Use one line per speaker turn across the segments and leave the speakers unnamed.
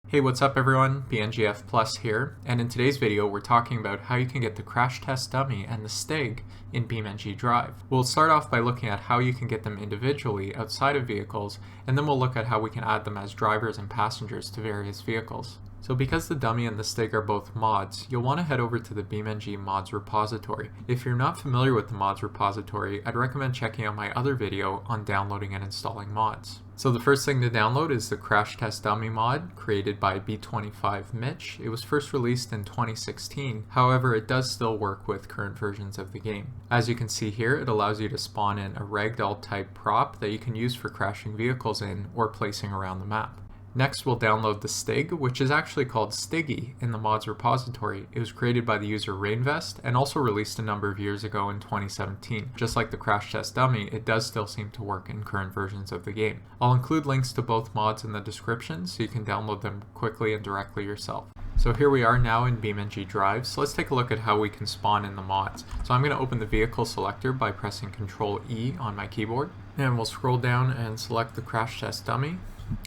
Hey, what's up everyone? BeamNG Plus here, and in today's video we're talking about how you can get the crash test dummy and the Stig in BeamNG.drive. We'll start off by looking at how you can get them individually outside of vehicles, and then we'll look at how we can add them as drivers and passengers to various vehicles. So because the dummy and the Stig are both mods, you'll want to head over to the BeamNG mods repository. If you're not familiar with the mods repository, I'd recommend checking out my other video on downloading and installing mods. So the first thing to download is the Crash Test Dummy mod created by B25 Mitch. It was first released in 2016, however it does still work with current versions of the game. As you can see here, it allows you to spawn in a ragdoll type prop that you can use for crashing vehicles in or placing around the map. Next, we'll download the Stig, which is actually called Stiggy in the mods repository. It was created by the user Rainvest and also released a number of years ago in 2017. Just like the Crash Test Dummy, it does still seem to work in current versions of the game. I'll include links to both mods in the description so you can download them quickly and directly yourself. So here we are now in BeamNG.drive, so let's take a look at how we can spawn in the mods. So I'm going to open the vehicle selector by pressing Ctrl E on my keyboard, and we'll scroll down and select the Crash Test Dummy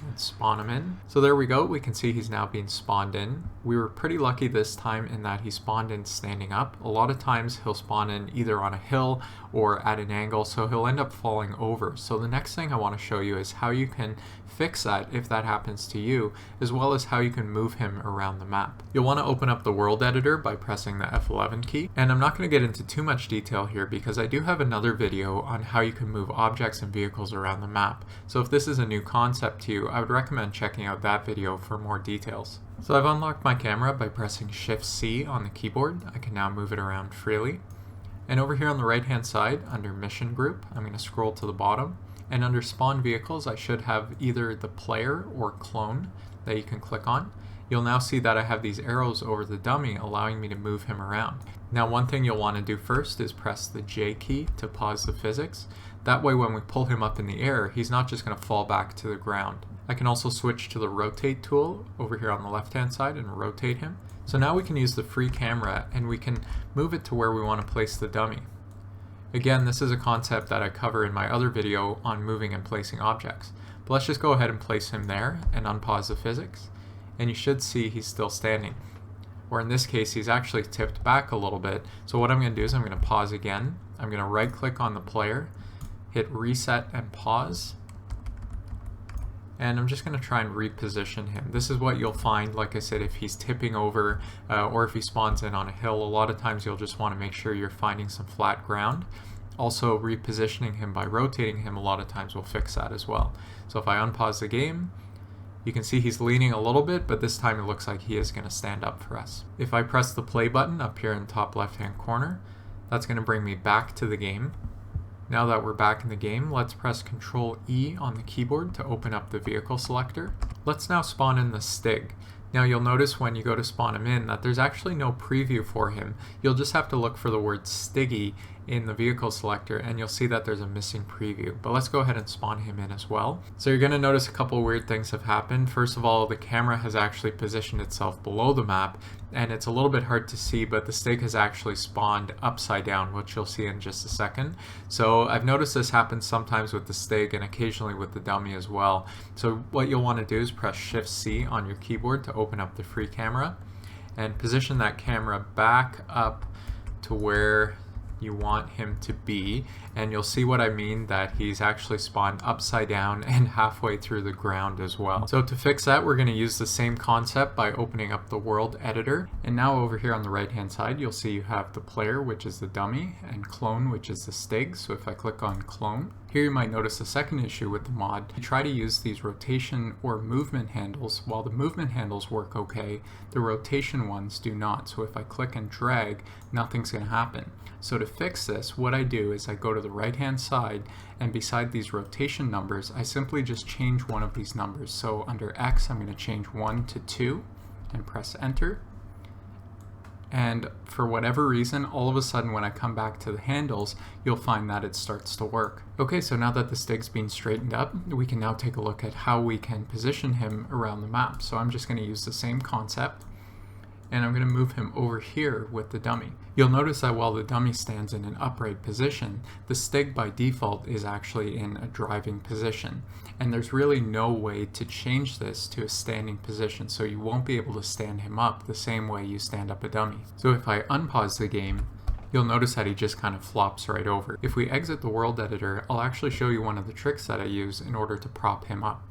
and spawn him in. So there we go, we can see he's now being spawned in. We were pretty lucky this time in that he spawned in standing up. A lot of times he'll spawn in either on a hill or at an angle, so he'll end up falling over. So the next thing I want to show you is how you can fix that if that happens to you, as well as how you can move him around the map. You'll want to open up the world editor by pressing the F11 key, and I'm not going to get into too much detail here because I do have another video on how you can move objects and vehicles around the map. So if this is a new concept to you, I would recommend checking out that video for more details. So I've unlocked my camera by pressing Shift-C on the keyboard. I can now move it around freely. And over here on the right hand side, under Mission Group, I'm going to scroll to the bottom. And under Spawn Vehicles, I should have either the player or clone that you can click on. You'll now see that I have these arrows over the dummy allowing me to move him around. Now one thing you'll want to do first is press the J key to pause the physics. That way when we pull him up in the air, he's not just going to fall back to the ground. I can also switch to the rotate tool over here on the left hand side and rotate him. So now we can use the free camera and we can move it to where we want to place the dummy. Again, this is a concept that I cover in my other video on moving and placing objects. But let's just go ahead and place him there and unpause the physics. And you should see he's still standing. Or in this case, he's actually tipped back a little bit. So what I'm going to do is I'm going to pause again. I'm going to right click on the player, hit reset and pause. And I'm just going to try and reposition him. This is what you'll find, like I said, if he's tipping over or if he spawns in on a hill. A lot of times you'll just want to make sure you're finding some flat ground. Also, repositioning him by rotating him a lot of times will fix that as well. So if I unpause the game, you can see he's leaning a little bit, but this time it looks like he is going to stand up for us. If I press the play button up here in the top left hand corner, that's going to bring me back to the game. Now that we're back in the game, let's press Ctrl E on the keyboard to open up the vehicle selector. Let's now spawn in the Stig. Now you'll notice when you go to spawn him in that there's actually no preview for him. You'll just have to look for the word Stiggy in the vehicle selector and you'll see that there's a missing preview. But let's go ahead and spawn him in as well. So you're going to notice a couple weird things have happened. First of all, the camera has actually positioned itself below the map and it's a little bit hard to see, but the Stig has actually spawned upside down, which you'll see in just a second. So I've noticed this happens sometimes with the Stig and occasionally with the dummy as well. So what you'll want to do is press Shift-C on your keyboard to open up the free camera and position that camera back up to where you want him to be, and you'll see what I mean, that he's actually spawned upside down and halfway through the ground as well. So to fix that, we're going to use the same concept by opening up the world editor, and now over here on the right hand side you'll see you have the player, which is the dummy, and clone, which is the Stig. So if I click on clone, here you might notice a second issue with the mod. You try to use these rotation or movement handles. While the movement handles work okay, the rotation ones do not. So if I click and drag, nothing's going to happen. So to fix this, what I do is I go to the right hand side, and beside these rotation numbers, I simply just change one of these numbers. So under X, I'm going to change 1 to 2 and press enter. And for whatever reason, all of a sudden when I come back to the handles, you'll find that it starts to work. Okay, so now that the Stig's been straightened up, we can now take a look at how we can position him around the map. So I'm just going to use the same concept, and I'm going to move him over here with the dummy. You'll notice that while the dummy stands in an upright position, the Stig by default is actually in a driving position. And there's really no way to change this to a standing position, so you won't be able to stand him up the same way you stand up a dummy. So if I unpause the game, you'll notice that he just kind of flops right over. If we exit the world editor, I'll actually show you one of the tricks that I use in order to prop him up.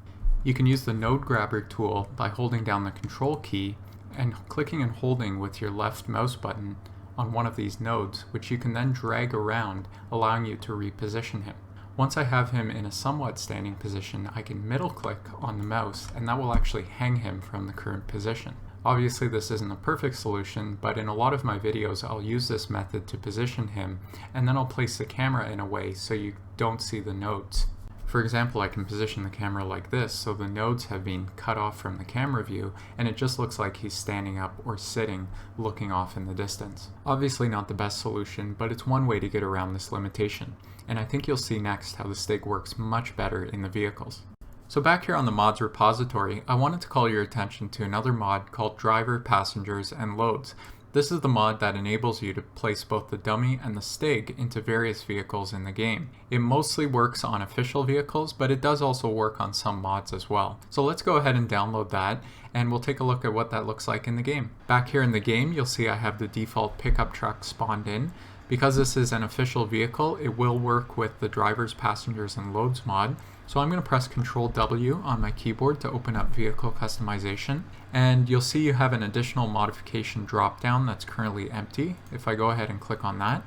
You can use the node grabber tool by holding down the control key and clicking and holding with your left mouse button on one of these nodes, which you can then drag around, allowing you to reposition him. Once I have him in a somewhat standing position, I can middle click on the mouse and that will actually hang him from the current position. Obviously this isn't a perfect solution, but in a lot of my videos I'll use this method to position him, and then I'll place the camera in a way so you don't see the nodes. For example, I can position the camera like this so the nodes have been cut off from the camera view and it just looks like he's standing up or sitting, looking off in the distance. Obviously not the best solution, but it's one way to get around this limitation. And I think you'll see next how the Stig works much better in the vehicles. So back here on the mods repository, I wanted to call your attention to another mod called Driver, Passengers, and Loads. This is the mod that enables you to place both the dummy and the Stig into various vehicles in the game. It mostly works on official vehicles, but it does also work on some mods as well. So let's go ahead and download that, and we'll take a look at what that looks like in the game. Back here in the game, you'll see I have the default pickup truck spawned in. Because this is an official vehicle, it will work with the Drivers, Passengers, and Loads mod. So I'm going to press Ctrl W on my keyboard to open up vehicle customization, and you'll see you have an additional modification drop down that's currently empty. If I go ahead and click on that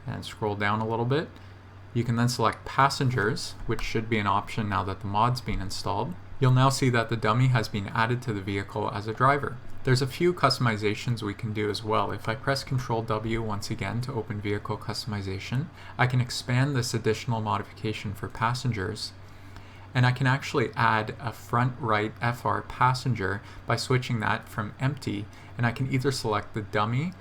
and scroll down a little bit, you can then select Passengers, which should be an option now that the mod's been installed. You'll now see that the dummy has been added to the vehicle as a driver. There's a few customizations we can do as well. If I press Ctrl W once again to open vehicle customization, I can expand this additional modification for passengers, and I can actually add a front right FR passenger by switching that from empty, and I can either select the dummy,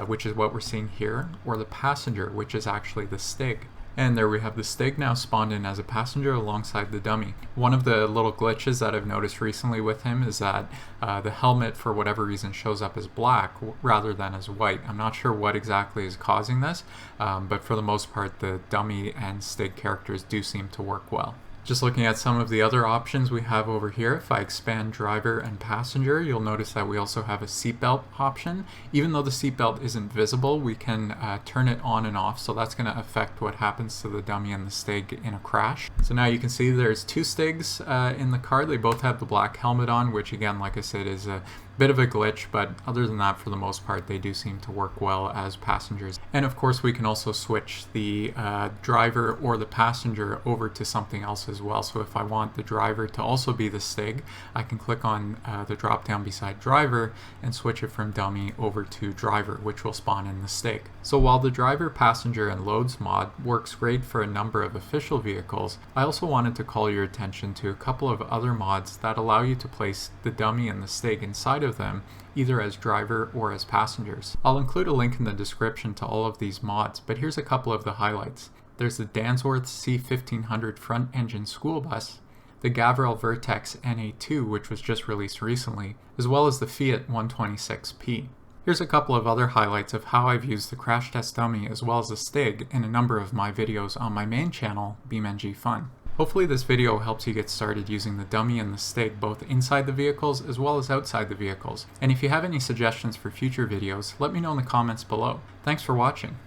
which is what we're seeing here, or the passenger, which is actually the Stig. And there we have the Stig now spawned in as a passenger alongside the dummy. One of the little glitches that I've noticed recently with him is that the helmet, for whatever reason, shows up as black rather than as white. I'm not sure what exactly is causing this, but for the most part, the dummy and Stig characters do seem to work well. Just looking at some of the other options we have over here, if I expand driver and passenger, you'll notice that we also have a seatbelt option. Even though the seatbelt isn't visible, we can turn it on and off, so that's going to affect what happens to the dummy and the Stig in a crash. So now you can see there's two Stigs in the car. They both have the black helmet on, which again, like I said, is a bit of a glitch, but other than that, for the most part, they do seem to work well as passengers. And of course, we can also switch the driver or the passenger over to something else as well. So if I want the driver to also be the Stig, I can click on the drop down beside driver and switch it from dummy over to driver, which will spawn in the Stig. So while the driver, passenger, and loads mod works great for a number of official vehicles, I also wanted to call your attention to a couple of other mods that allow you to place the dummy and the Stig inside of them, either as driver or as passengers. I'll include a link in the description to all of these mods, but here's a couple of the highlights. There's the Dansworth C1500 front engine school bus, the Gavril Vertex NA2, which was just released recently, as well as the Fiat 126P. Here's a couple of other highlights of how I've used the crash test dummy as well as the Stig in a number of my videos on my main channel, BeamNG Fun. Hopefully this video helps you get started using the dummy and the Stig both inside the vehicles as well as outside the vehicles. And if you have any suggestions for future videos, let me know in the comments below. Thanks for watching.